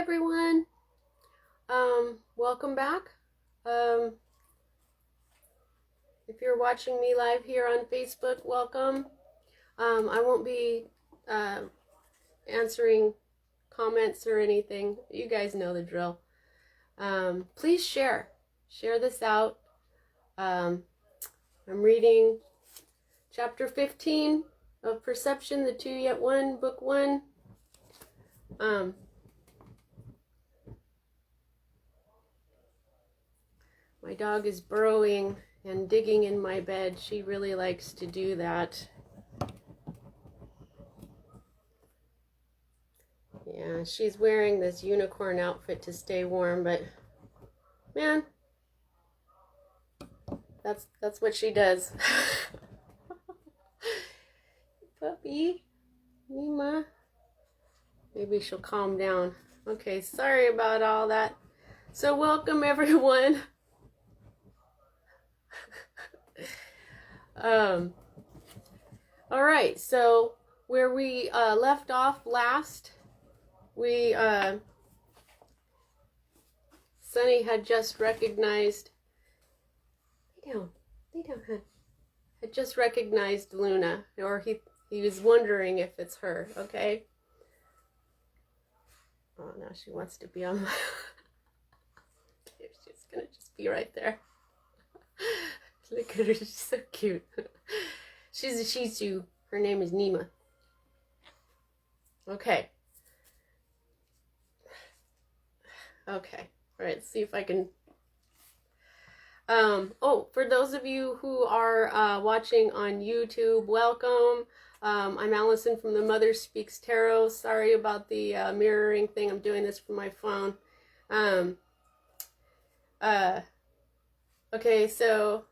everyone. Welcome back. If you're watching me live here on Facebook, welcome. I won't be answering comments or anything. You guys know the drill. Please share this out. I'm reading chapter 15 of Perception, the Two Yet One, book 1. My dog is burrowing and digging in my bed. She really likes to do that. Yeah, she's wearing this unicorn outfit to stay warm, but man, that's what she does. Puppy, Mima. Maybe she'll calm down. Okay, sorry about all that. So welcome everyone. All right, so where we left off last, we Sunny had just recognized, lay down, hun. Had just recognized Luna, or he was wondering if it's her. Okay. Oh, now she wants to be on my. She's gonna just be right there. Look at her, she's so cute. She's a Shih Tzu. Her name is Nima. Okay. Okay. All right, let's see if I can. For those of you who are watching on YouTube, welcome. I'm Allison from the Mother Speaks Tarot. Sorry about the mirroring thing. I'm doing this from my phone. Okay, so.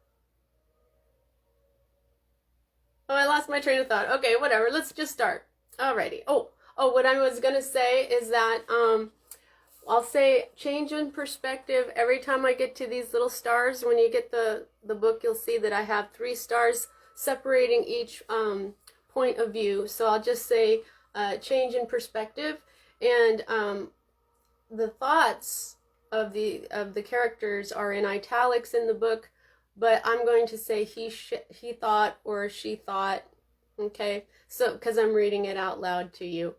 Oh, I lost my train of thought. Okay, whatever. Let's just start. Alrighty. Oh, what I was gonna say is that I'll say change in perspective every time I get to these little stars. When you get the book, you'll see that I have 3 stars separating each point of view. So I'll just say change in perspective, and the thoughts of the characters are in italics in the book. But I'm going to say he thought or she thought, okay? So, because I'm reading it out loud to you.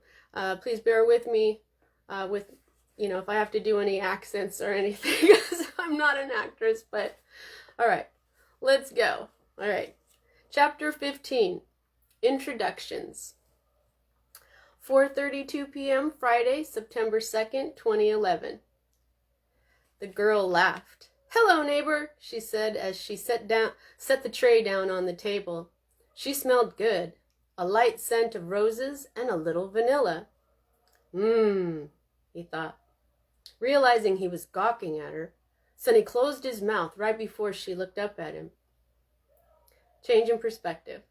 Please bear with me with, if I have to do any accents or anything, because I'm not an actress, but all right, let's go. All right, chapter 15, Introductions. 4:32 p.m. Friday, September 2nd, 2011. The girl laughed. "Hello, neighbor," she said as she set the tray down on the table. She smelled good, a light scent of roses and a little vanilla. He thought. Realizing he was gawking at her, Sonny closed his mouth right before she looked up at him. Change in perspective.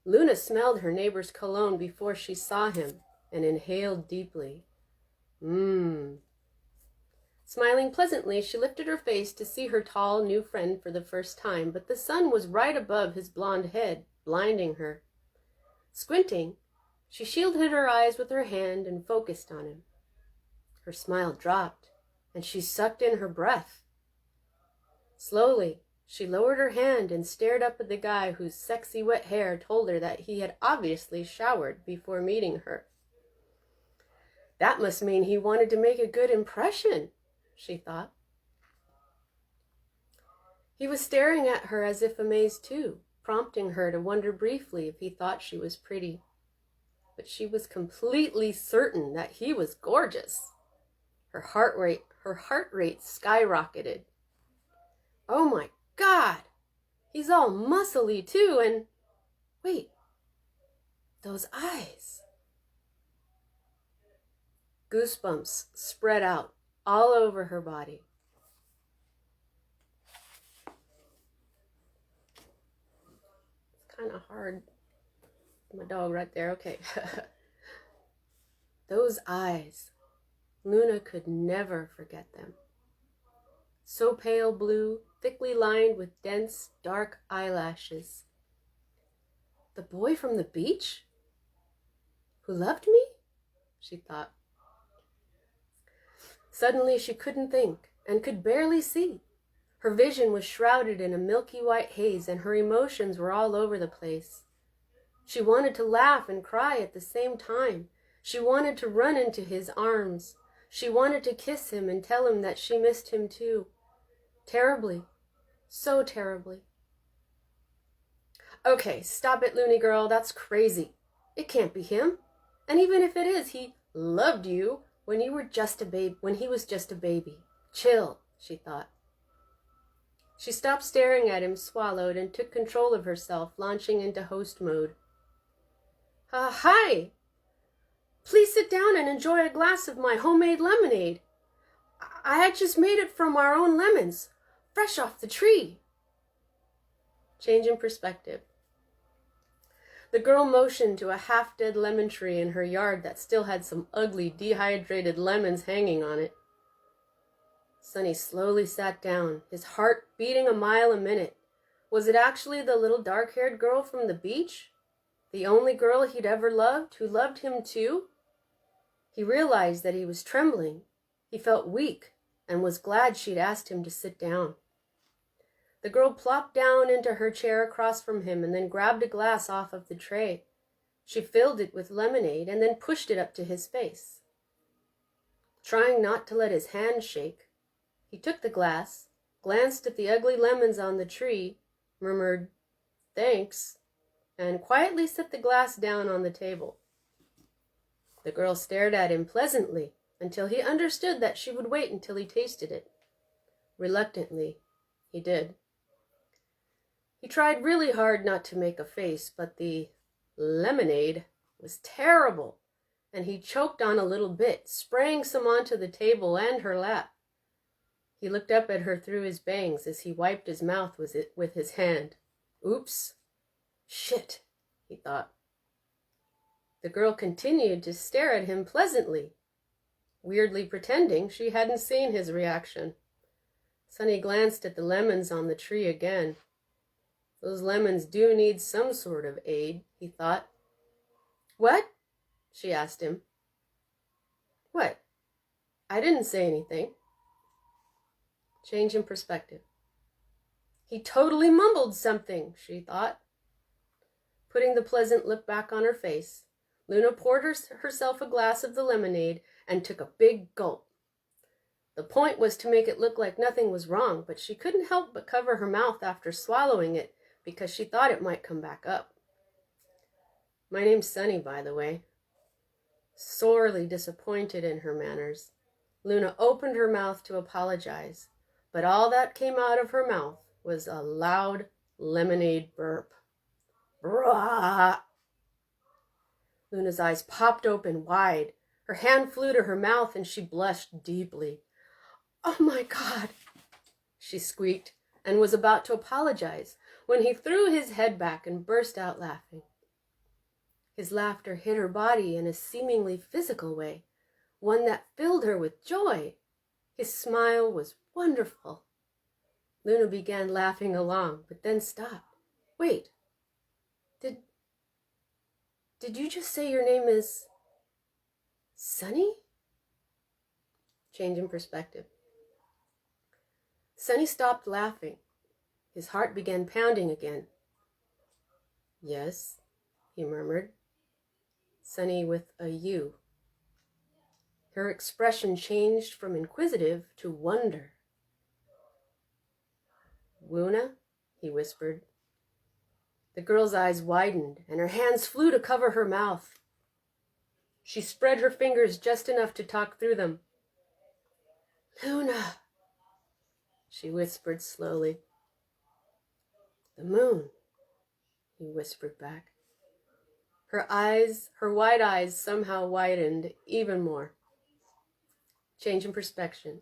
Luna smelled her neighbor's cologne before she saw him and inhaled deeply. Smiling pleasantly, she lifted her face to see her tall new friend for the first time, but the sun was right above his blonde head, blinding her. Squinting, she shielded her eyes with her hand and focused on him. Her smile dropped, and she sucked in her breath. Slowly, she lowered her hand and stared up at the guy whose sexy wet hair told her that he had obviously showered before meeting her. That must mean he wanted to make a good impression, she thought. He was staring at her as if amazed too, prompting her to wonder briefly if he thought she was pretty. But she was completely certain that he was gorgeous. Her heart rate skyrocketed. Oh my God! He's all muscly too, and wait, those eyes. Goosebumps spread out all over her body. It's kind of hard. My dog right there. Okay. Those eyes. Luna could never forget them. So pale blue, thickly lined with dense, dark eyelashes. The boy from the beach? Who loved me? She thought. Suddenly she couldn't think and could barely see. Her vision was shrouded in a milky white haze, and her emotions were all over the place. She wanted to laugh and cry at the same time. She wanted to run into his arms. She wanted to kiss him and tell him that she missed him too. Terribly. So terribly. Okay, stop it, loony girl. That's crazy. It can't be him. And even if it is, he loved you when he was just a baby. Chill, she thought. She stopped staring at him, swallowed, and took control of herself, launching into host mode. Hi! Please sit down and enjoy a glass of my homemade lemonade. I had just made it from our own lemons, fresh off the tree. Change in perspective. The girl motioned to a half-dead lemon tree in her yard that still had some ugly, dehydrated lemons hanging on it. Sonny slowly sat down, his heart beating a mile a minute. Was it actually the little dark-haired girl from the beach? The only girl he'd ever loved, who loved him too? He realized that he was trembling. He felt weak and was glad she'd asked him to sit down. The girl plopped down into her chair across from him and then grabbed a glass off of the tray. She filled it with lemonade and then pushed it up to his face. Trying not to let his hand shake, he took the glass, glanced at the ugly lemons on the tree, murmured, "Thanks," and quietly set the glass down on the table. The girl stared at him pleasantly until he understood that she would wait until he tasted it. Reluctantly, he did. He tried really hard not to make a face, but the lemonade was terrible, and he choked on a little bit, spraying some onto the table and her lap. He looked up at her through his bangs as he wiped his mouth with his hand. Oops. Shit, he thought. The girl continued to stare at him pleasantly, weirdly pretending she hadn't seen his reaction. Sonny glanced at the lemons on the tree again. Those lemons do need some sort of aid, he thought. What? She asked him. What? I didn't say anything. Change in perspective. He totally mumbled something, she thought. Putting the pleasant look back on her face, Luna poured herself a glass of the lemonade and took a big gulp. The point was to make it look like nothing was wrong, but she couldn't help but cover her mouth after swallowing it because she thought it might come back up. My name's Sunny, by the way. Sorely disappointed in her manners, Luna opened her mouth to apologize, but all that came out of her mouth was a loud lemonade burp. Brah! Luna's eyes popped open wide. Her hand flew to her mouth and she blushed deeply. Oh my God, she squeaked and was about to apologize when he threw his head back and burst out laughing. His laughter hit her body in a seemingly physical way, one that filled her with joy. His smile was wonderful. Luna began laughing along, but then stopped. Wait, did you just say your name is Sunny? Change in perspective. Sunny stopped laughing. His heart began pounding again. Yes, he murmured. Sunny with a U. Her expression changed from inquisitive to wonder. Luna, he whispered. The girl's eyes widened, and her hands flew to cover her mouth. She spread her fingers just enough to talk through them. Luna, she whispered slowly. The moon, he whispered back. Her wide eyes somehow widened even more. Change in perspective.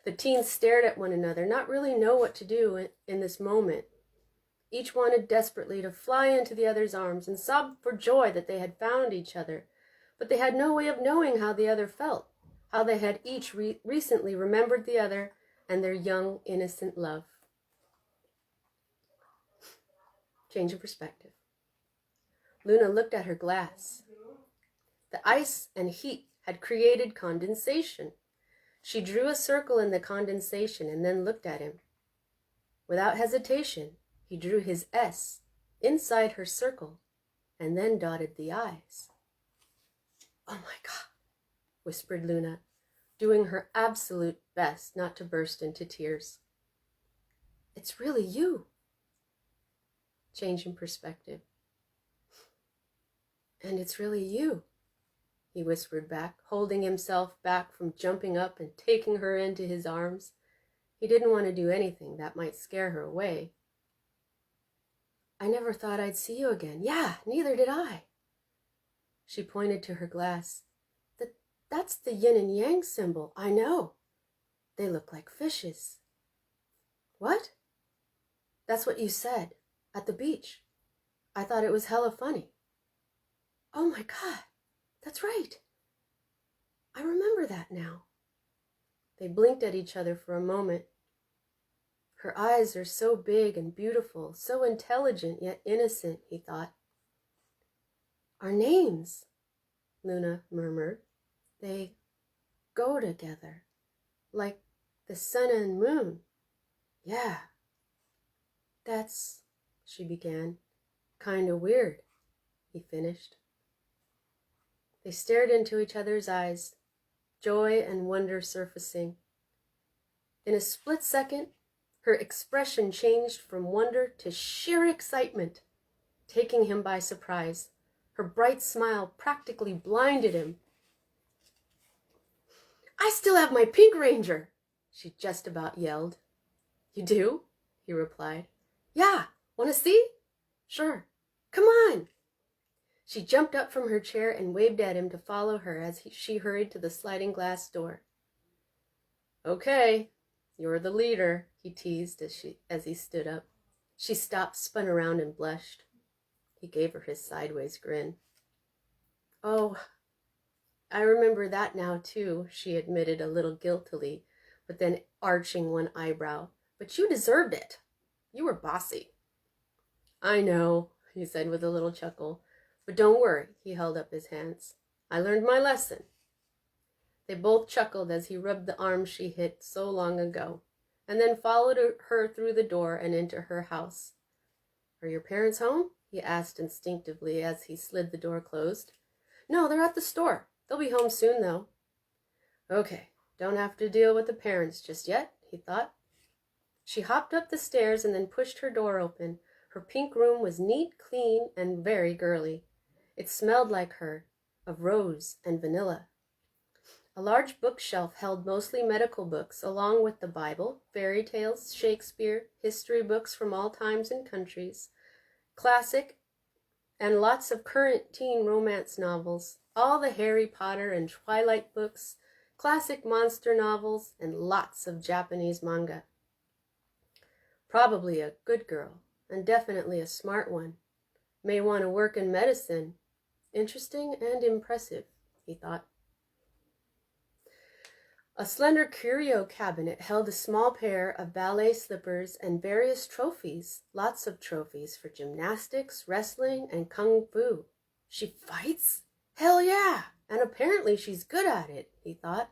The teens stared at one another, not really know what to do in this moment. Each wanted desperately to fly into the other's arms and sob for joy that they had found each other, but they had no way of knowing how the other felt, how they had each recently remembered the other and their young, innocent love. Change of perspective. Luna looked at her glass. The ice and heat had created condensation. She drew a circle in the condensation and then looked at him. Without hesitation, he drew his S inside her circle and then dotted the eyes. "Oh my God," whispered Luna, doing her absolute best not to burst into tears. "It's really you." Change in perspective. "And it's really you," he whispered back, holding himself back from jumping up and taking her into his arms. He didn't want to do anything that might scare her away. "I never thought I'd see you again." "Yeah, neither did I." She pointed to her glass. That's the yin and yang symbol. "I know. They look like fishes." "What?" "That's what you said at the beach. I thought it was hella funny." "Oh my God, that's right. I remember that now." They blinked at each other for a moment. Her eyes are so big and beautiful, so intelligent yet innocent, he thought. "Our names," Luna murmured. "They go together, like the sun and moon." "Yeah, that's," she began. "Kinda weird," he finished. They stared into each other's eyes, joy and wonder surfacing. In a split second, her expression changed from wonder to sheer excitement, taking him by surprise. Her bright smile practically blinded him. "I still have my Pink Ranger," she just about yelled. "You do?" he replied. "Yeah, wanna see?" "Sure. Come on." She jumped up from her chair and waved at him to follow her as she hurried to the sliding glass door. "Okay, you're the leader," he teased as he stood up. She stopped, spun around, and blushed. He gave her his sideways grin. "Oh, I remember that now, too," she admitted a little guiltily, but then arching one eyebrow. "But you deserved it. You were bossy." "I know," he said with a little chuckle. "But don't worry," he held up his hands. "I learned my lesson." They both chuckled as he rubbed the arm she hit so long ago, and then followed her through the door and into her house. "Are your parents home?" he asked instinctively as he slid the door closed. "No, they're at the store. They'll be home soon, though." "Okay, don't have to deal with the parents just yet," he thought. She hopped up the stairs and then pushed her door open. Her pink room was neat, clean, and very girly. It smelled like her, of rose and vanilla. A large bookshelf held mostly medical books, along with the Bible, fairy tales, Shakespeare, history books from all times and countries, classic, and lots of current teen romance novels, all the Harry Potter and Twilight books, classic monster novels, and lots of Japanese manga. Probably a good girl, and definitely a smart one. May want to work in medicine. Interesting and impressive, he thought. A slender curio cabinet held a small pair of ballet slippers and various trophies, lots of trophies for gymnastics, wrestling, and kung fu. She fights? Hell yeah! And apparently she's good at it, he thought.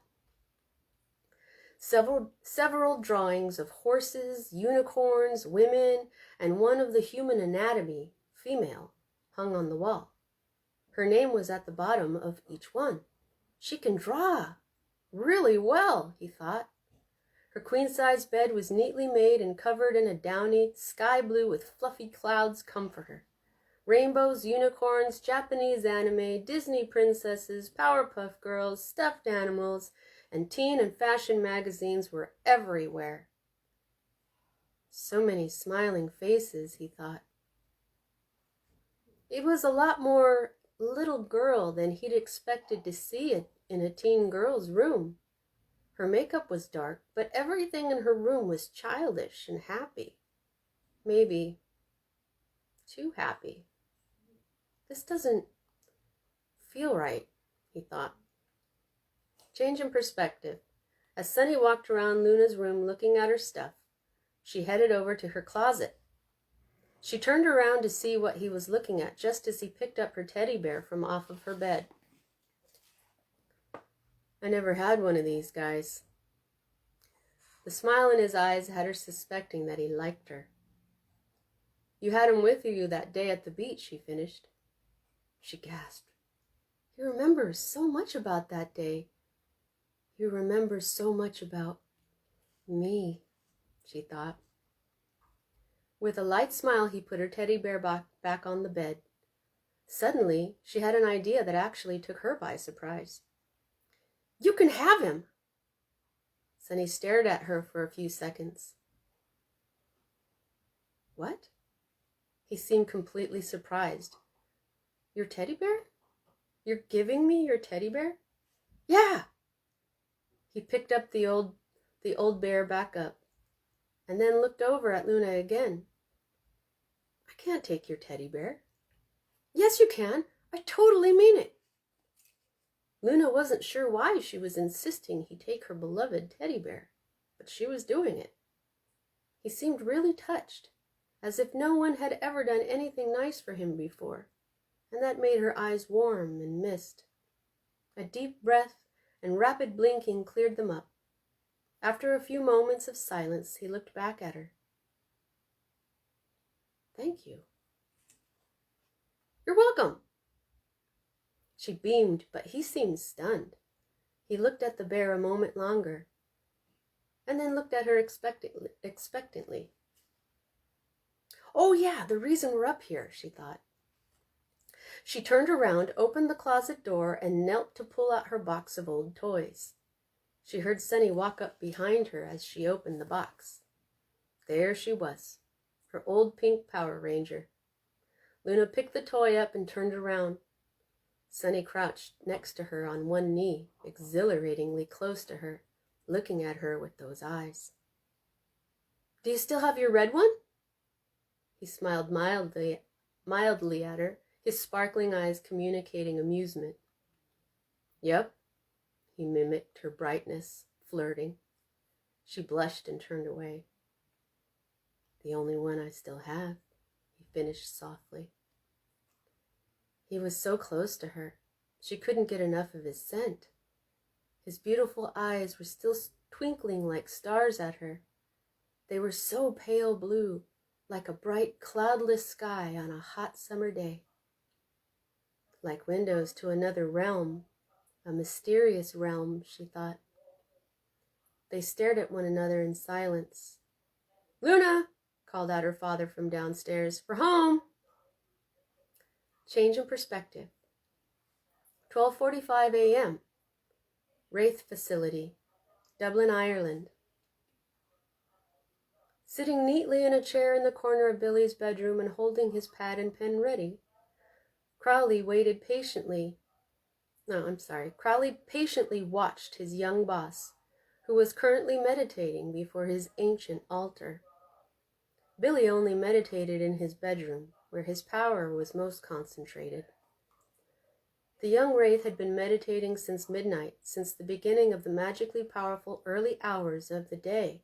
Several drawings of horses, unicorns, women, and one of the human anatomy, female, hung on the wall. Her name was at the bottom of each one. She can draw really well, he thought. Her queen-size bed was neatly made and covered in a downy sky blue with fluffy clouds comforter. Rainbows, unicorns, Japanese anime, Disney princesses, Powerpuff Girls, stuffed animals, and teen and fashion magazines were everywhere. So many smiling faces, he thought. It was a lot more little girl than he'd expected to see it in a teen girl's room. Her makeup was dark, but everything in her room was childish and happy. Maybe too happy. This doesn't feel right, he thought. Change in perspective. As Sunny walked around Luna's room looking at her stuff, she headed over to her closet. She turned around to see what he was looking at just as he picked up her teddy bear from off of her bed. I never had one of these guys. The smile in his eyes had her suspecting that he liked her. You had him with you that day at the beach, he finished. She gasped. He remembers so much about that day. He remembers so much about me, she thought. With a light smile, he put her teddy bear back on the bed. Suddenly, she had an idea that actually took her by surprise. You can have him! Sunny stared at her for a few seconds. What? He seemed completely surprised. Your teddy bear? You're giving me your teddy bear? Yeah! He picked up the old bear back up, and then looked over at Luna again. I can't take your teddy bear. Yes, you can. I totally mean it. Luna wasn't sure why she was insisting he take her beloved teddy bear, but she was doing it. He seemed really touched, as if no one had ever done anything nice for him before, and that made her eyes warm and mist. A deep breath and rapid blinking cleared them up. After a few moments of silence, he looked back at her. Thank you. You're welcome. She beamed, but he seemed stunned. He looked at the bear a moment longer, and then looked at her expectantly. Oh yeah, the reason we're up here, she thought. She turned around, opened the closet door, and knelt to pull out her box of old toys. She heard Sunny walk up behind her as she opened the box. There she was, her old pink Power Ranger. Luna picked the toy up and turned around. Sunny crouched next to her on one knee, exhilaratingly close to her, looking at her with those eyes. Do you still have your red one? He smiled mildly at her, his sparkling eyes communicating amusement. Yep, he mimicked her brightness, flirting. She blushed and turned away. The only one I still have, he finished softly. He was so close to her, she couldn't get enough of his scent. His beautiful eyes were still twinkling like stars at her. They were so pale blue, like a bright cloudless sky on a hot summer day. Like windows to another realm, a mysterious realm, she thought. They stared at one another in silence. Luna, called out her father from downstairs, we're home. Change in perspective. 12:45 a.m. Wraith Facility, Dublin, Ireland. Sitting neatly in a chair in the corner of Billy's bedroom and holding his pad and pen ready, Crowley patiently watched his young boss, who was currently meditating before his ancient altar. Billy only meditated in his bedroom, where his power was most concentrated. The young wraith had been meditating since midnight, since the beginning of the magically powerful early hours of the day,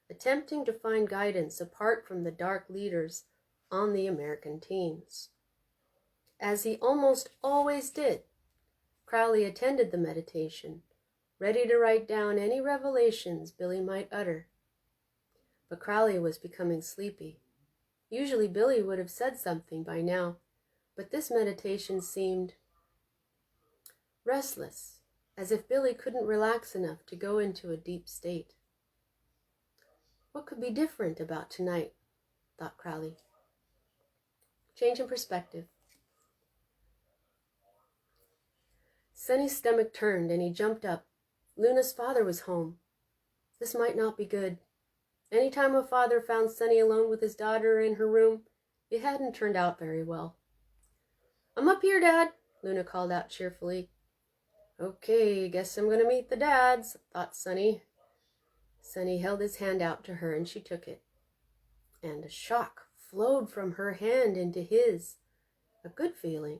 attempting to find guidance apart from the dark leaders on the American teams. As he almost always did, Crowley attended the meditation, ready to write down any revelations Billy might utter. But Crowley was becoming sleepy. Usually Billy would have said something by now, but this meditation seemed restless, as if Billy couldn't relax enough to go into a deep state. What could be different about tonight, thought Crowley. Change in perspective. Sunny's stomach turned and he jumped up. Luna's father was home. This might not be good. Any time a father found Sunny alone with his daughter in her room, it hadn't turned out very well. I'm up here, Dad, Luna called out cheerfully. Okay, guess I'm gonna meet the dads, thought Sunny. Sunny held his hand out to her and she took it. And a shock flowed from her hand into his. A good feeling.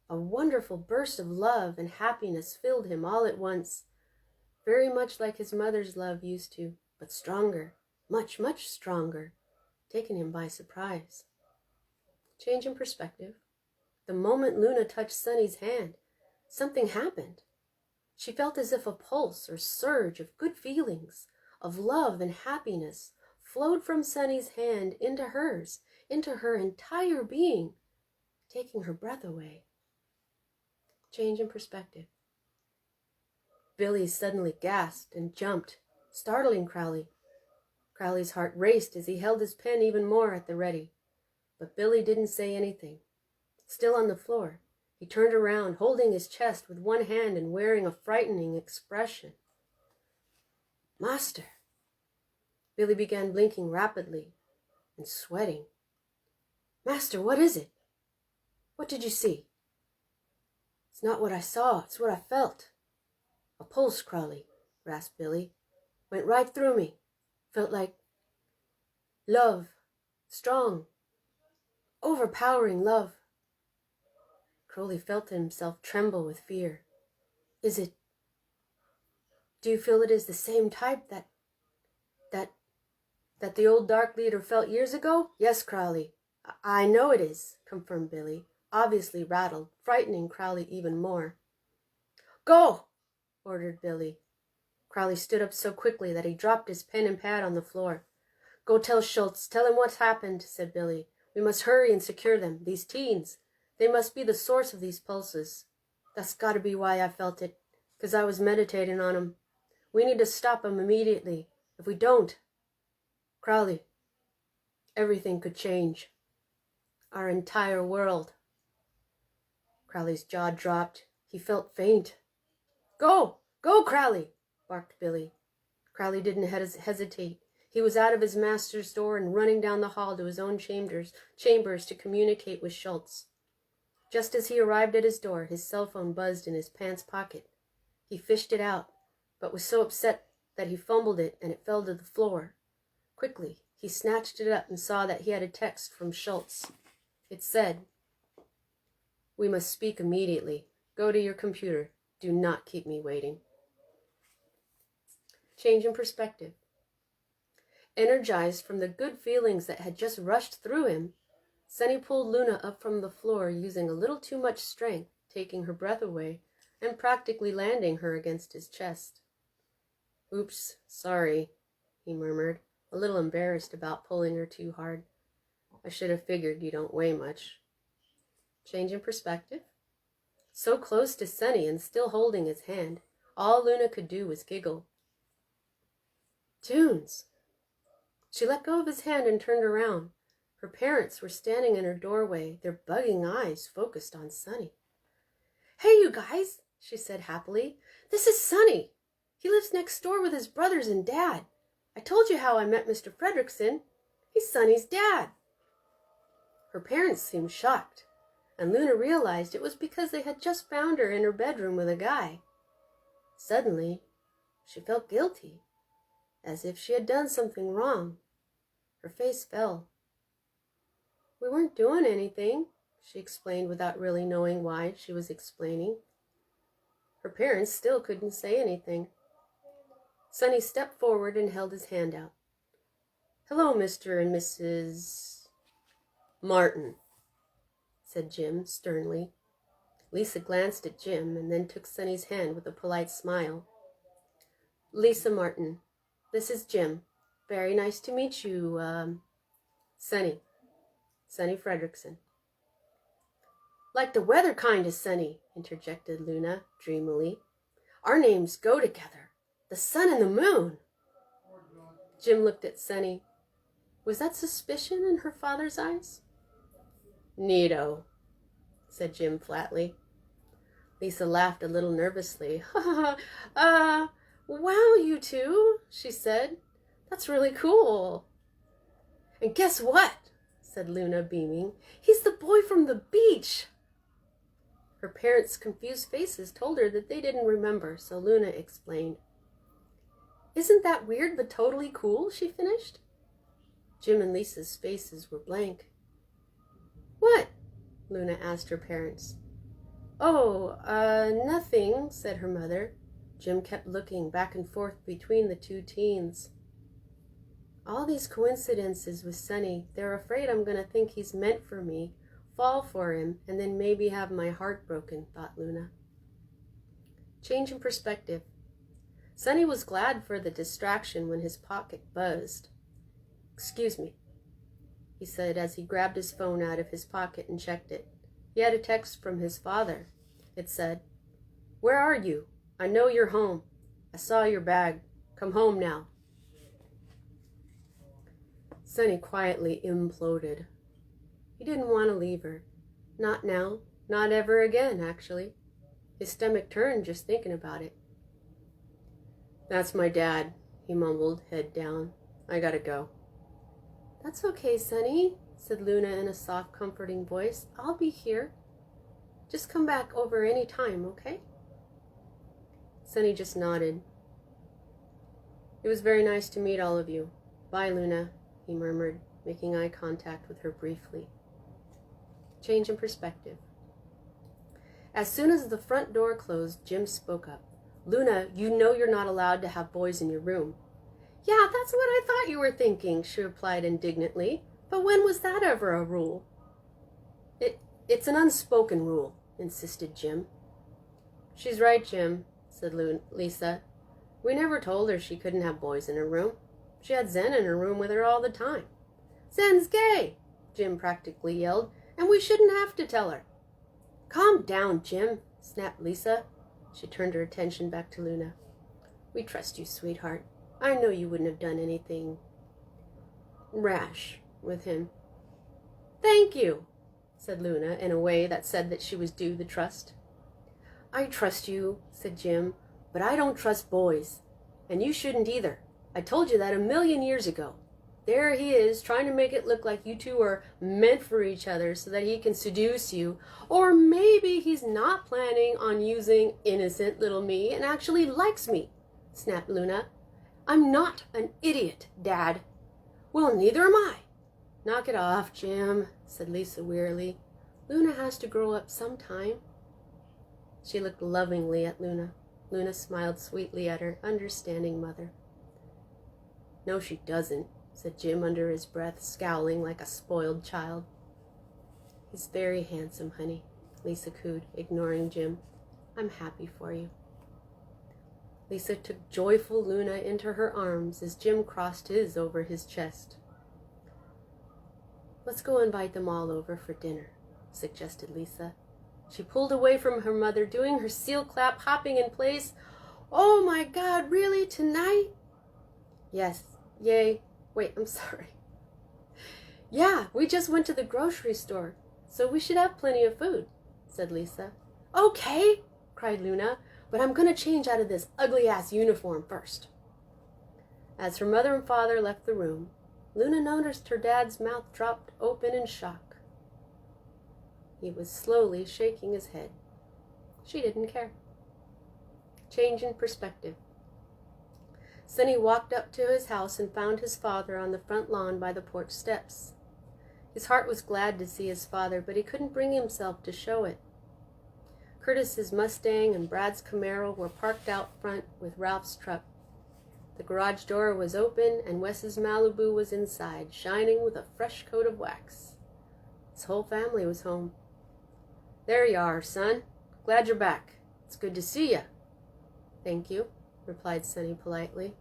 A wonderful burst of love and happiness filled him all at once, very much like his mother's love used to, but stronger, much, much stronger, taking him by surprise. Change in perspective. The moment Luna touched Sunny's hand, something happened. She felt as if a pulse or surge of good feelings, of love and happiness, flowed from Sunny's hand into hers, into her entire being, taking her breath away. Change in perspective. Billy suddenly gasped and jumped, startling Crowley. Crowley's heart raced as he held his pen even more at the ready. But Billy didn't say anything. Still on the floor, he turned around, holding his chest with one hand and wearing a frightening expression. Master! Billy began blinking rapidly and sweating. Master, what is it? What did you see? It's not what I saw, it's what I felt. A pulse, Crowley, rasped Billy. Went right through me. Felt like love, strong, overpowering love. Crowley felt himself tremble with fear. Is it... Do you feel it is the same type that the old Dark Leader felt years ago? Yes, Crowley. I know it is, confirmed Billy, obviously rattled, frightening Crowley even more. Go, ordered Billy. Crowley stood up so quickly that he dropped his pen and pad on the floor. Go tell Schultz, tell him what's happened, said Billy. We must hurry and secure them, these teens. They must be the source of these pulses. That's got to be why I felt it, 'cause I was meditating on 'em. We need to stop 'em immediately. If we don't, Crowley, everything could change. Our entire world. Crowley's jaw dropped. He felt faint. Go! Go, Crowley! Barked Billy. Crowley didn't hesitate. He was out of his master's door and running down the hall to his own chambers to communicate with Schultz. Just as he arrived at his door, his cell phone buzzed in his pants pocket. He fished it out, but was so upset that he fumbled it and it fell to the floor. Quickly, he snatched it up and saw that he had a text from Schultz. It said, We must speak immediately. Go to your computer. Do not keep me waiting. Change in perspective. Energized from the good feelings that had just rushed through him, Sunny pulled Luna up from the floor using a little too much strength, taking her breath away and practically landing her against his chest. Oops, sorry, he murmured, a little embarrassed about pulling her too hard. I should have figured you don't weigh much. Change in perspective. So close to Sunny and still holding his hand, all Luna could do was giggle. Tunes! She let go of his hand and turned around. Her parents were standing in her doorway, their bugging eyes focused on Sunny. Hey, you guys, she said happily. This is Sunny. He lives next door with his brothers and dad. I told you how I met Mr. Fredrickson. He's Sunny's dad. Her parents seemed shocked, and Luna realized it was because they had just found her in her bedroom with a guy. Suddenly, she felt guilty, as if she had done something wrong. Her face fell. We weren't doing anything, she explained without really knowing why she was explaining. Her parents still couldn't say anything. Sunny stepped forward and held his hand out. Hello, Mr. and Mrs. Martin, said Jim sternly. Lisa glanced at Jim and then took Sunny's hand with a polite smile. Lisa Martin, this is Jim. Very nice to meet you, Sunny Fredrickson. Like the weather kind of sunny, interjected Luna dreamily. Our names go together. The sun and the moon. Jim looked at Sunny. Was that suspicion in her father's eyes? Neato, said Jim flatly. Lisa laughed a little nervously. Wow, you two, she said. That's really cool. And guess what? Said Luna, beaming. He's the boy from the beach. Her parents' confused faces told her that they didn't remember, so Luna explained. Isn't that weird but totally cool? She finished. Jim and Lisa's faces were blank. What? Luna asked her parents. Oh, nothing, said her mother. Jim kept looking back and forth between the two teens. All these coincidences with Sunny, they're afraid I'm going to think he's meant for me, fall for him, and then maybe have my heart broken, thought Luna. Change in perspective. Sonny was glad for the distraction when his pocket buzzed. "Excuse me," he said as he grabbed his phone out of his pocket and checked it. He had a text from his father. It said, "Where are you? I know you're home. I saw your bag. Come home now." Sonny quietly imploded. He didn't want to leave her. Not now. Not ever again, actually. His stomach turned just thinking about it. "That's my dad," he mumbled, head down. "I gotta go." "That's okay, Sonny," said Luna in a soft, comforting voice. "I'll be here. Just come back over any time, okay?" Sonny just nodded. "It was very nice to meet all of you. Bye, Luna," he murmured, making eye contact with her briefly. Change in perspective. As soon as the front door closed, Jim spoke up. "Luna, you know you're not allowed to have boys in your room." "Yeah, that's what I thought you were thinking," she replied indignantly. "But when was that ever a rule?" It's an unspoken rule," insisted Jim. "She's right, Jim," said Lisa. "We never told her she couldn't have boys in her room. She had Zen in her room with her all the time." "Zen's gay," Jim practically yelled, "and we shouldn't have to tell her." "Calm down, Jim," snapped Lisa. She turned her attention back to Luna. "We trust you, sweetheart. I know you wouldn't have done anything rash with him." "Thank you," said Luna in a way that said that she was due the trust. "I trust you," said Jim, "but I don't trust boys. And you shouldn't either. I told you that a million years ago. There he is, trying to make it look like you two are meant for each other so that he can seduce you. Or maybe he's not planning on using innocent little me and actually likes me," snapped Luna. "I'm not an idiot, Dad." "Well, neither am I." "Knock it off, Jim," said Lisa wearily. "Luna has to grow up sometime." She looked lovingly at Luna. Luna smiled sweetly at her understanding mother. "No, she doesn't," said Jim under his breath, scowling like a spoiled child. "He's very handsome, honey," Lisa cooed, ignoring Jim. "I'm happy for you." Lisa took joyful Luna into her arms as Jim crossed his over his chest. "Let's go invite them all over for dinner," suggested Lisa. She pulled away from her mother, doing her seal clap, hopping in place. "Oh my God, really? Tonight?" "Yes. Yay. Wait, I'm sorry. Yeah, we just went to the grocery store, so we should have plenty of food," said Lisa. "Okay," cried Luna, "but I'm going to change out of this ugly-ass uniform first." As her mother and father left the room, Luna noticed her dad's mouth dropped open in shock. He was slowly shaking his head. She didn't care. Change in perspective. Sonny walked up to his house and found his father on the front lawn by the porch steps. His heart was glad to see his father, but he couldn't bring himself to show it. Curtis's Mustang and Brad's Camaro were parked out front with Ralph's truck. The garage door was open, and Wes's Malibu was inside, shining with a fresh coat of wax. His whole family was home. "There you are, son. Glad you're back. It's good to see you." "Thank you," replied Sonny politely.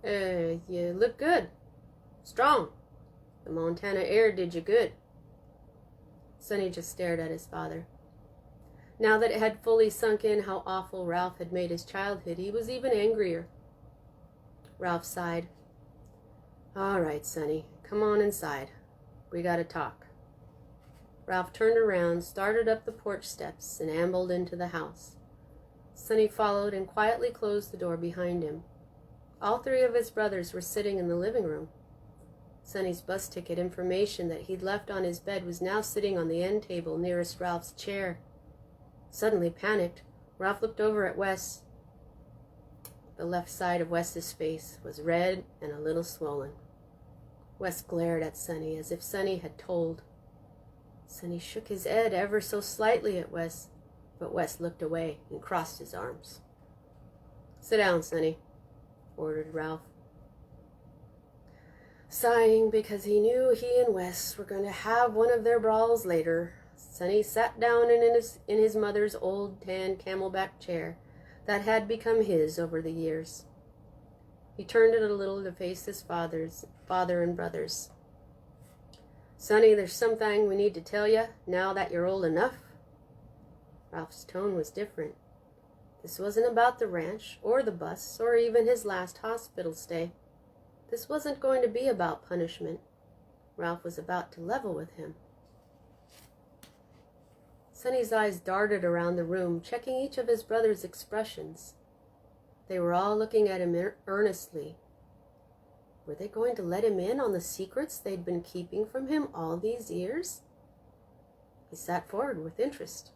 You look good. Strong. The Montana air did you good." Sonny just stared at his father. Now that it had fully sunk in how awful Ralph had made his childhood, he was even angrier. Ralph sighed. "All right, Sonny, come on inside. We gotta talk." Ralph turned around, started up the porch steps, and ambled into the house. Sonny followed and quietly closed the door behind him. All three of his brothers were sitting in the living room. Sonny's bus ticket information that he'd left on his bed was now sitting on the end table nearest Ralph's chair. Suddenly panicked, Ralph looked over at Wes. The left side of Wes's face was red and a little swollen. Wes glared at Sonny as if Sonny had told. Sonny shook his head ever so slightly at Wes, but Wes looked away and crossed his arms. "Sit down, Sonny," ordered Ralph. Sighing because he knew he and Wes were going to have one of their brawls later, Sonny sat down in his mother's old tan camelback chair that had become his over the years. He turned it a little to face his father and brothers. "Sonny, there's something we need to tell you now that you're old enough." Ralph's tone was different. This wasn't about the ranch or the bus or even his last hospital stay. This wasn't going to be about punishment. Ralph was about to level with him. Sonny's eyes darted around the room, checking each of his brother's expressions. They were all looking at him earnestly. Were they going to let him in on the secrets they'd been keeping from him all these years? He sat forward with interest.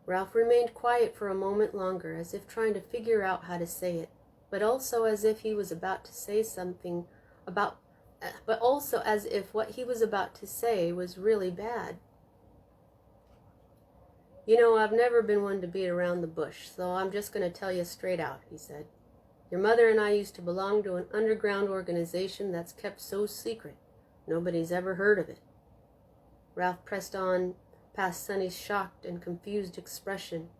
Ralph remained quiet for a moment longer, as if trying to figure out how to say it, but also as if he was about to say something but also as if what he was about to say was really bad. "You know, I've never been one to beat around the bush, so I'm just going to tell you straight out," he said. "Your mother and I used to belong to an underground organization that's kept so secret, nobody's ever heard of it." Ralph pressed on past Sonny's shocked and confused expression.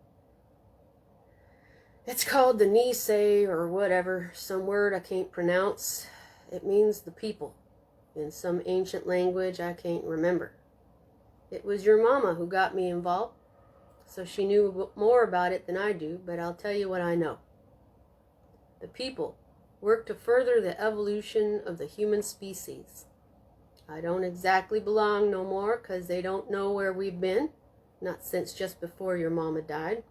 "It's called the Nisei or whatever, some word I can't pronounce. It means the people, in some ancient language I can't remember. It was your mama who got me involved, so she knew more about it than I do, but I'll tell you what I know. The people work to further the evolution of the human species. I don't exactly belong no more, 'cause they don't know where we've been, not since just before your mama died.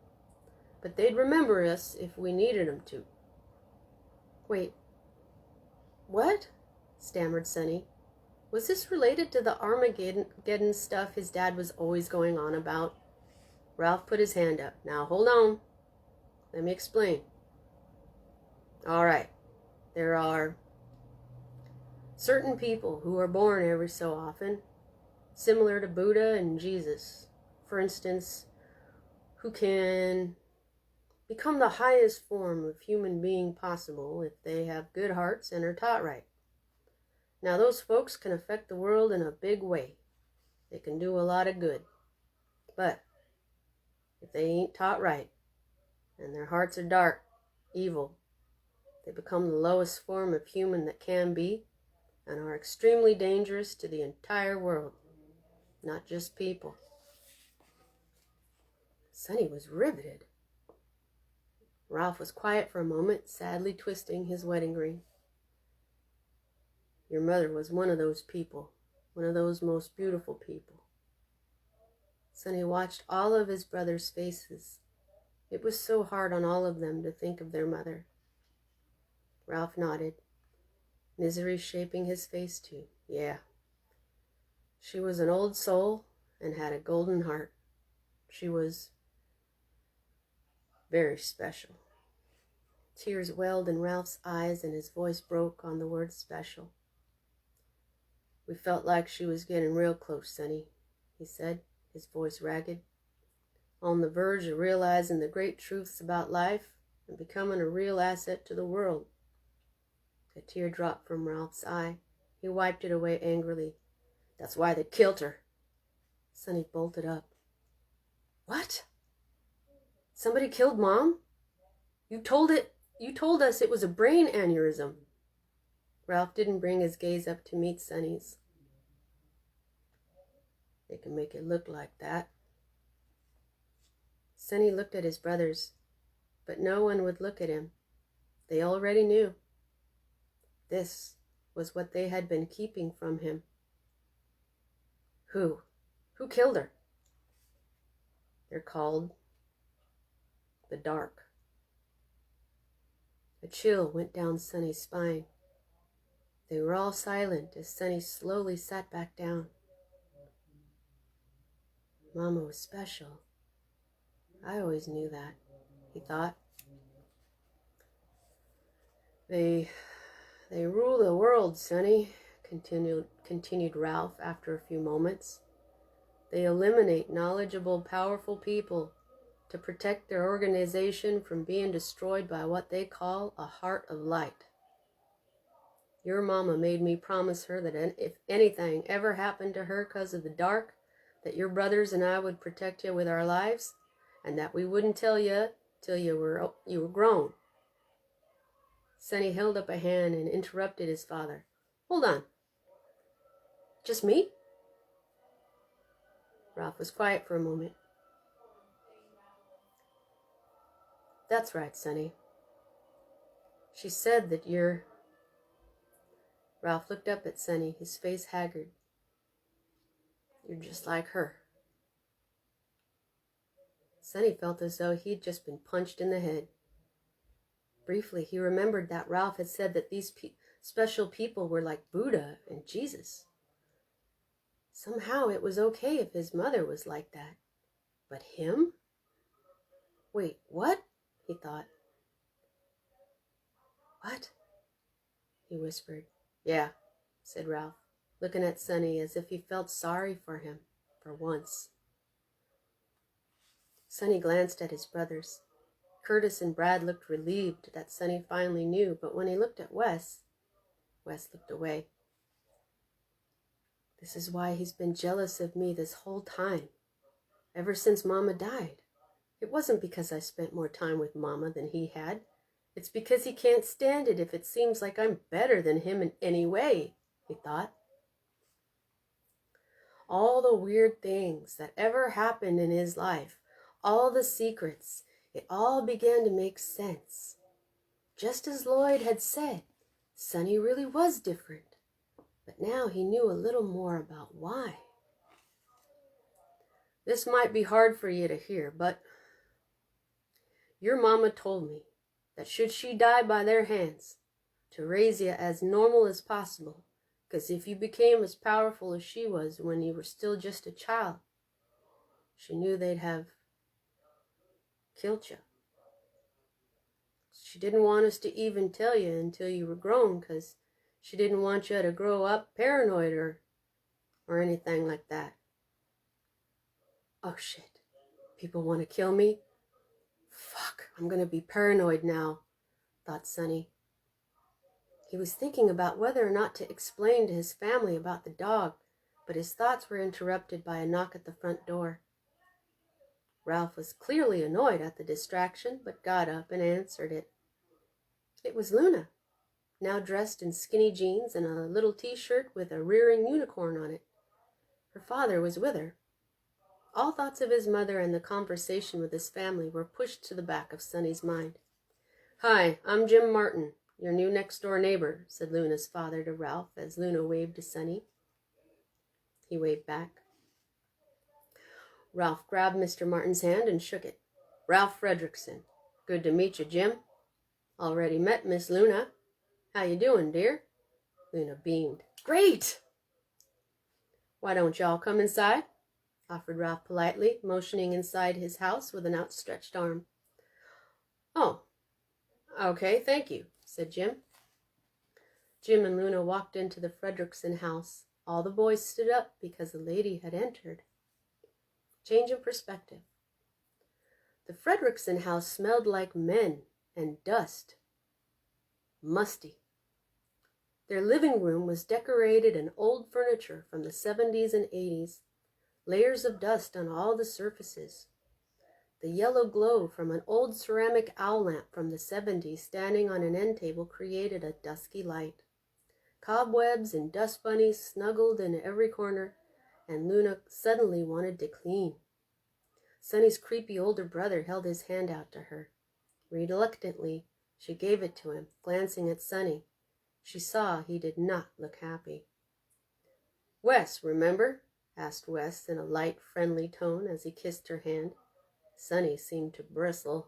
But they'd remember us if we needed 'em to." "Wait, what?" stammered Sonny. Was this related to the Armageddon stuff his dad was always going on about? Ralph put his hand up. "Now hold on. Let me explain. All right. There are certain people who are born every so often, similar to Buddha and Jesus, for instance, who can become the highest form of human being possible if they have good hearts and are taught right. Now those folks can affect the world in a big way. They can do a lot of good. But if they ain't taught right, and their hearts are dark, evil, they become the lowest form of human that can be, and are extremely dangerous to the entire world, not just people." Sonny was riveted. Ralph was quiet for a moment, sadly twisting his wedding ring. "Your mother was one of those people, one of those most beautiful people." Sonny watched all of his brothers' faces. It was so hard on all of them to think of their mother. Ralph nodded, misery shaping his face too. "Yeah. She was an old soul and had a golden heart. She was very special." Tears welled in Ralph's eyes and his voice broke on the word special. "We felt like she was getting real close, Sonny," he said, his voice ragged. "On the verge of realizing the great truths about life and becoming a real asset to the world." A tear dropped from Ralph's eye. He wiped it away angrily. "That's why they killed her." Sonny bolted up. "What? Somebody killed Mom? You told us it was a brain aneurysm." Ralph didn't bring his gaze up to meet Sonny's. "They can make it look like that." Sonny looked at his brothers, but no one would look at him. They already knew. This was what they had been keeping from him. Who killed her?" "They're called the Dark." A chill went down Sonny's spine. They were all silent as Sonny slowly sat back down. Mama was special. I always knew that, he thought. They rule the world, Sonny, continued Ralph after a few moments. "They eliminate knowledgeable, powerful people to protect their organization from being destroyed by what they call a heart of light. Your mama made me promise her that if anything ever happened to her 'cause of the dark, that your brothers and I would protect you with our lives, and that we wouldn't tell you till you were grown. Sonny held up a hand and interrupted his father. Hold on. Just me? Ralph was quiet for a moment. That's right, Sonny. She said that you're... Ralph looked up at Sonny, his face haggard. You're just like her. Sonny felt as though he'd just been punched in the head. Briefly, he remembered that Ralph had said that these special people were like Buddha and Jesus. Somehow it was okay if his mother was like that. But him? Wait, what? He thought. What? He whispered. Yeah, said Ralph, looking at Sonny as if he felt sorry for him, for once. Sonny glanced at his brothers. Curtis and Brad looked relieved that Sonny finally knew, but when he looked at Wes looked away. This is why he's been jealous of me this whole time, ever since Mama died. It wasn't because I spent more time with Mama than he had. It's because he can't stand it if it seems like I'm better than him in any way, he thought. All the weird things that ever happened in his life, all the secrets, it all began to make sense. Just as Lloyd had said, Sonny really was different. But now he knew a little more about why. This might be hard for you to hear, but your mama told me that should she die by their hands, to raise you as normal as possible, because if you became as powerful as she was when you were still just a child, she knew they'd have killed you. She didn't want us to even tell you until you were grown, because she didn't want you to grow up paranoid or anything like that. Oh shit, people want to kill me? Fuck, I'm gonna be paranoid now, thought Sonny. He was thinking about whether or not to explain to his family about the dog, but his thoughts were interrupted by a knock at the front door. Ralph was clearly annoyed at the distraction, but got up and answered it. It was Luna, now dressed in skinny jeans and a little t-shirt with a rearing unicorn on it. Her father was with her. All thoughts of his mother and the conversation with his family were pushed to the back of Sonny's mind. Hi, I'm Jim Martin, your new next-door neighbor, said Luna's father to Ralph as Luna waved to Sonny. He waved back. Ralph grabbed Mr. Martin's hand and shook it. Ralph Fredrickson. Good to meet you, Jim. Already met Miss Luna. How you doing, dear? Luna beamed. Great! Why don't y'all come inside? Offered Ralph politely, motioning inside his house with an outstretched arm. Oh, okay, thank you, said Jim. Jim and Luna walked into the Fredrickson house. All the boys stood up because the lady had entered. Change in perspective. The Fredrickson house smelled like men and dust. Musty. Their living room was decorated in old furniture from the 70s and 80s, layers of dust on all the surfaces. The yellow glow from an old ceramic owl lamp from the 70s standing on an end table created a dusky light. Cobwebs and dust bunnies snuggled in every corner, and Luna suddenly wanted to clean. Sonny's creepy older brother held his hand out to her. Reluctantly, she gave it to him, glancing at Sonny. She saw he did not look happy. Wes, remember? Asked Wes in a light, friendly tone as he kissed her hand. Sonny seemed to bristle.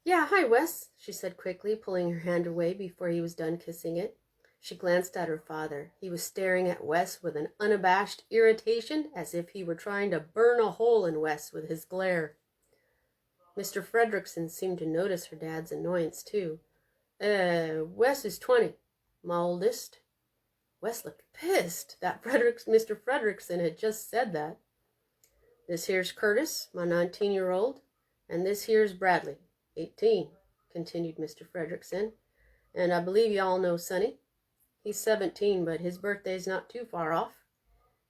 Yeah, hi, Wes, she said quickly, pulling her hand away before he was done kissing it. She glanced at her father. He was staring at Wes with an unabashed irritation, as if he were trying to burn a hole in Wes with his glare. Mr. Fredrickson seemed to notice her dad's annoyance, too. Wes is 20, my oldest. Wes looked pissed that Mr. Fredrickson had just said that. This here's Curtis, my 19-year-old, and this here's Bradley, 18, continued Mr. Fredrickson. And I believe y'all know Sonny. He's 17, but his birthday's not too far off.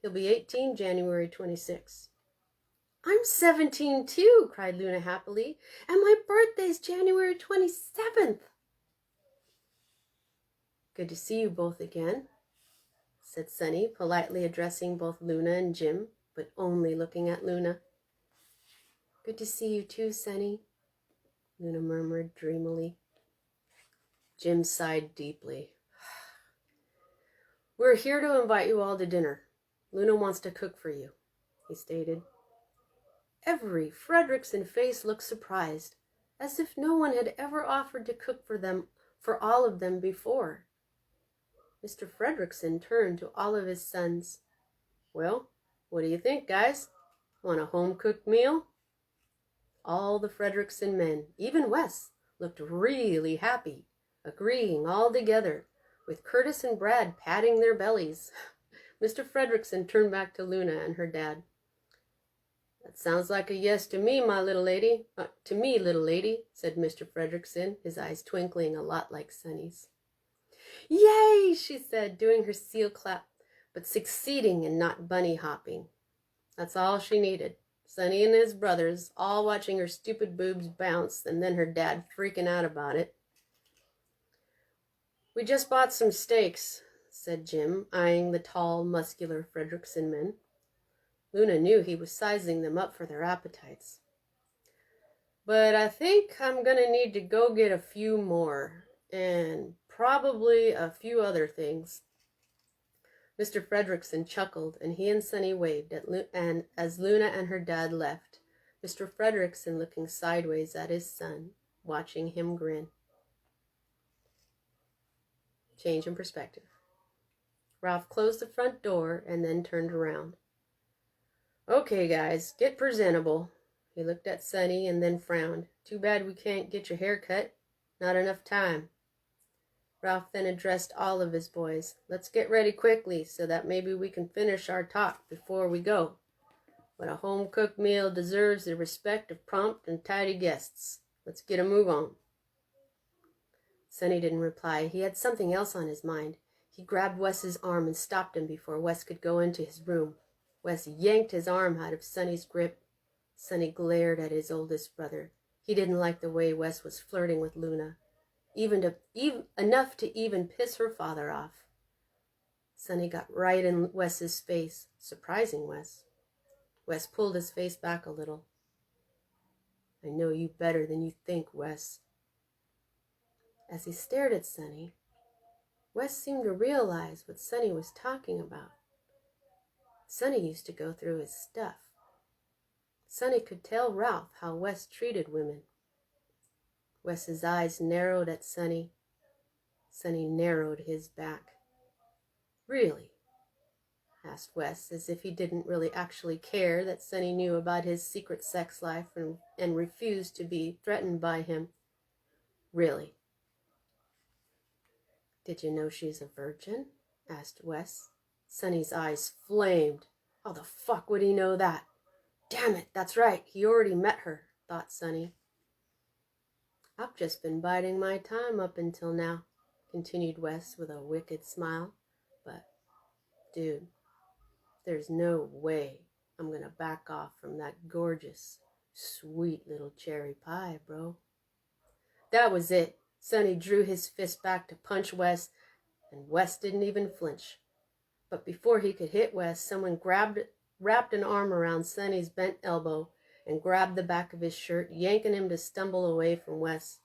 He'll be 18 January 26. I'm 17 too, cried Luna happily, and my birthday's January 27th. Good to see you both again, said Sunny, politely addressing both Luna and Jim, but only looking at Luna. Good to see you too, Sunny, Luna murmured dreamily. Jim sighed deeply. We're here to invite you all to dinner. Luna wants to cook for you, he stated. Every Fredrickson face looked surprised, as if no one had ever offered to cook for all of them before. Mr. Fredrickson turned to all of his sons. Well, what do you think, guys? Want a home-cooked meal? All the Fredrickson men, even Wes, looked really happy, agreeing all together, with Curtis and Brad patting their bellies. Mr. Fredrickson turned back to Luna and her dad. That sounds like a yes to me, my little lady. To me, little lady, said Mr. Fredrickson, his eyes twinkling a lot like Sunny's. Yay, she said, doing her seal clap, but succeeding in not bunny hopping. That's all she needed. Sunny and his brothers all watching her stupid boobs bounce, and then her dad freaking out about it. We just bought some steaks, said Jim, eyeing the tall, muscular Fredrickson men. Luna knew he was sizing them up for their appetites. But I think I'm going to need to go get a few more, and probably a few other things. Mr. Fredrickson chuckled, and he and Sunny waved as Luna and her dad left, Mr. Fredrickson looking sideways at his son, watching him grin. Change in perspective. Ralph closed the front door and then turned around. Okay, guys, get presentable. He looked at Sunny and then frowned. Too bad we can't get your hair cut. Not enough time. Ralph then addressed all of his boys. Let's get ready quickly so that maybe we can finish our talk before we go. But a home-cooked meal deserves the respect of prompt and tidy guests. Let's get a move on. Sunny didn't reply. He had something else on his mind. He grabbed Wes's arm and stopped him before Wes could go into his room. Wes yanked his arm out of Sunny's grip. Sunny glared at his oldest brother. He didn't like the way Wes was flirting with Luna, enough to even piss her father off. Sunny got right in Wes's face, surprising Wes. Wes pulled his face back a little. I know you better than you think, Wes. As he stared at Sunny, Wes seemed to realize what Sunny was talking about. Sunny used to go through his stuff. Sunny could tell Ralph how Wes treated women. Wes's eyes narrowed at Sunny. Sunny narrowed his back. Really? Asked Wes, as if he didn't really actually care that Sunny knew about his secret sex life and refused to be threatened by him. Really? Did you know she's a virgin? Asked Wes. Sunny's eyes flamed. How the fuck would he know that? Damn it, that's right. He already met her, thought Sunny. I've just been biding my time up until now, continued Wes with a wicked smile. But, dude, there's no way I'm gonna back off from that gorgeous, sweet little cherry pie, bro. That was it. Sunny drew his fist back to punch Wes, and Wes didn't even flinch. But before he could hit Wes, someone wrapped an arm around Sunny's bent elbow and grabbed the back of his shirt, yanking him to stumble away from Wes.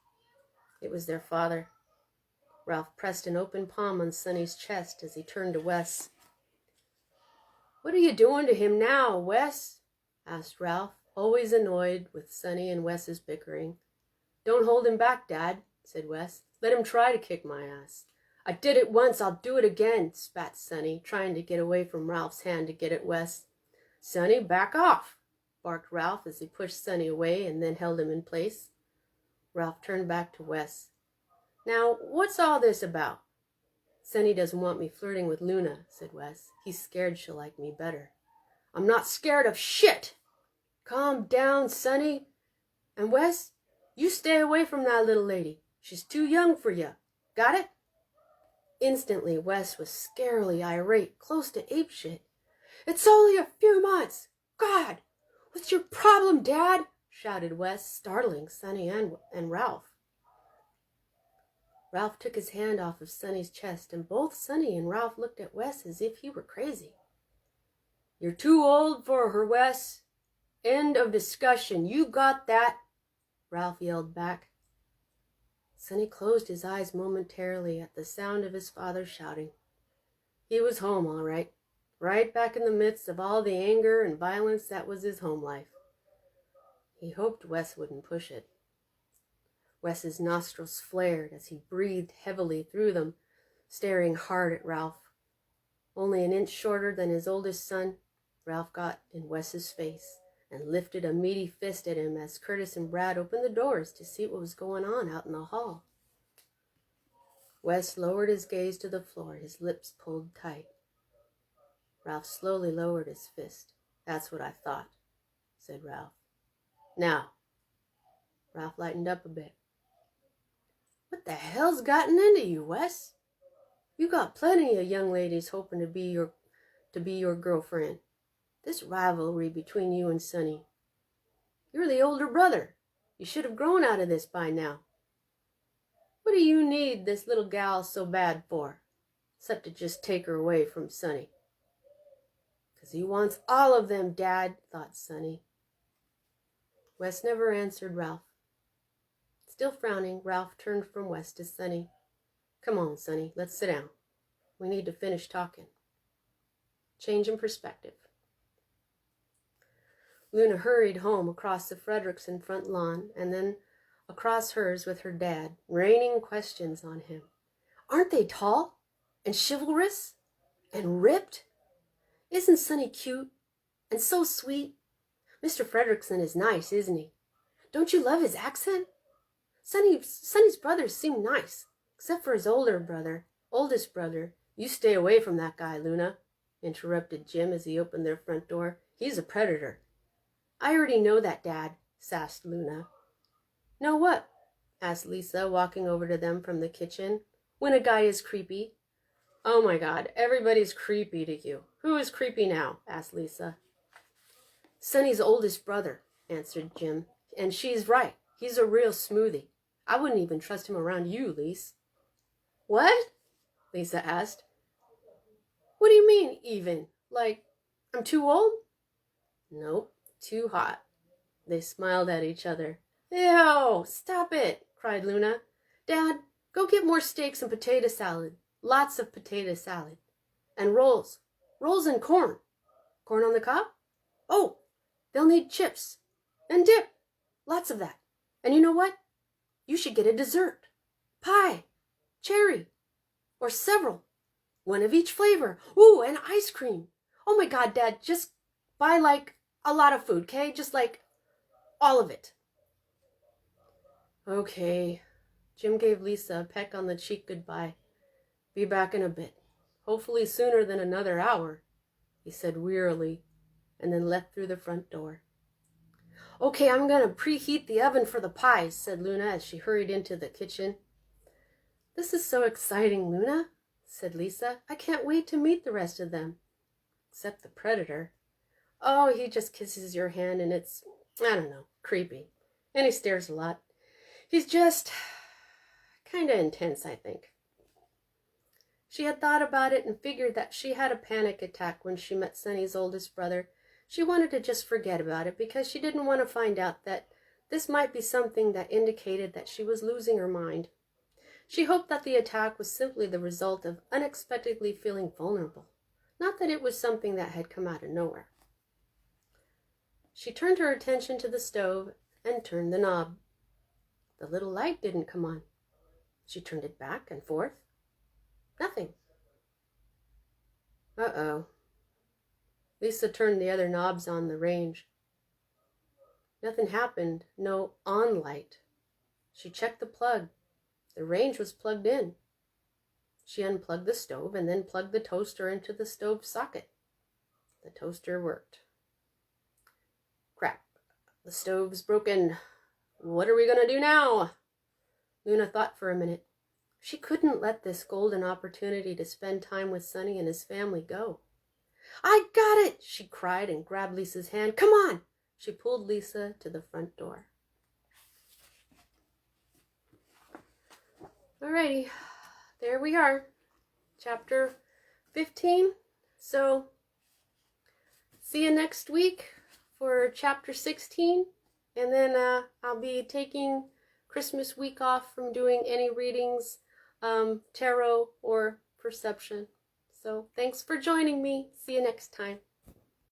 It was their father. Ralph pressed an open palm on Sunny's chest as he turned to Wes. What are you doing to him now, Wes? Asked Ralph, always annoyed with Sunny and Wes's bickering. Don't hold him back, Dad, said Wes. Let him try to kick my ass. I did it once, I'll do it again, spat Sunny, trying to get away from Ralph's hand to get at Wes. Sunny, back off, barked Ralph as he pushed Sunny away and then held him in place. Ralph turned back to Wes. Now, what's all this about? Sunny doesn't want me flirting with Luna, said Wes. He's scared she'll like me better. I'm not scared of shit! Calm down, Sunny. And Wes, you stay away from that little lady. She's too young for you. Got it? Instantly, Wes was scarily irate, close to apeshit. It's only a few months. God, "What's your problem, Dad?" shouted Wes, startling Sonny and Ralph. Ralph took his hand off of Sonny's chest, and both Sonny and Ralph looked at Wes as if he were crazy. "You're too old for her, Wes. End of discussion. You got that?" Ralph yelled back. Sonny closed his eyes momentarily at the sound of his father shouting. He was home, all right. Right back in the midst of all the anger and violence that was his home life. He hoped Wes wouldn't push it. Wes's nostrils flared as he breathed heavily through them, staring hard at Ralph. Only an inch shorter than his oldest son, Ralph got in Wes's face and lifted a meaty fist at him as Curtis and Brad opened the doors to see what was going on out in the hall. Wes lowered his gaze to the floor, his lips pulled tight. Ralph slowly lowered his fist. "That's what I thought," said Ralph. "Now." Ralph lightened up a bit. "What the hell's gotten into you, Wes? You got plenty of young ladies hoping to be your girlfriend. This rivalry between you and Sonny. You're the older brother. You should have grown out of this by now. What do you need this little gal so bad for, except to just take her away from Sonny?" "'Cause he wants all of them, Dad," thought Sonny. Wes never answered Ralph. Still frowning, Ralph turned from Wes to Sonny. "Come on, Sonny, let's sit down. We need to finish talking." Change in perspective. Luna hurried home across the Frederickson front lawn and then across hers with her dad, raining questions on him. "Aren't they tall and chivalrous and ripped? Isn't Sonny cute and so sweet? Mr. Frederickson is nice, isn't he? Don't you love his accent? Sonny's brothers seem nice, except for his oldest brother. You stay away from that guy, Luna," interrupted Jim as he opened their front door. "He's a predator." "I already know that, Dad," sassed Luna. "Know what?" asked Lisa, walking over to them from the kitchen. "When a guy is creepy." "Oh my God, everybody's creepy to you. Who is creepy now?" asked Lisa. "Sonny's oldest brother," answered Jim. "And she's right. He's a real smoothie. I wouldn't even trust him around you, Lise." "What?" Lisa asked. "What do you mean, even? Like, I'm too old?" "Nope, too hot." They smiled at each other. "Ew, stop it," cried Luna. "Dad, go get more steaks and potato salad. Lots of potato salad. And rolls. Rolls and corn. Corn on the cob? Oh, they'll need chips. And dip. Lots of that. And you know what? You should get a dessert. Pie. Cherry. Or several. One of each flavor. Ooh, and ice cream. Oh my God, Dad, just buy like a lot of food, okay? Just like all of it." "Okay." Jim gave Lisa a peck on the cheek goodbye. "Be back in a bit. Hopefully sooner than another hour," he said wearily, and then left through the front door. "Okay, I'm going to preheat the oven for the pies," said Luna as she hurried into the kitchen. "This is so exciting, Luna," said Lisa. "I can't wait to meet the rest of them. Except the predator. Oh, he just kisses your hand and it's, I don't know, creepy. And he stares a lot. He's just kind of intense, I think." She had thought about it and figured that she had a panic attack when she met Sonny's oldest brother. She wanted to just forget about it because she didn't want to find out that this might be something that indicated that she was losing her mind. She hoped that the attack was simply the result of unexpectedly feeling vulnerable, not that it was something that had come out of nowhere. She turned her attention to the stove and turned the knob. The little light didn't come on. She turned it back and forth. Nothing. Uh-oh. Lisa turned the other knobs on the range. Nothing happened. No on light. She checked the plug. The range was plugged in. She unplugged the stove and then plugged the toaster into the stove socket. The toaster worked. Crap. The stove's broken. What are we going to do now? Luna thought for a minute. She couldn't let this golden opportunity to spend time with Sonny and his family go. "I got it!" she cried and grabbed Lisa's hand. "Come on! She pulled Lisa to the front door. Alrighty, there we are. Chapter 15. So, see you next week for chapter 16. And then I'll be taking Christmas week off from doing any readings, tarot, or perception. So, thanks for joining me. See you next time.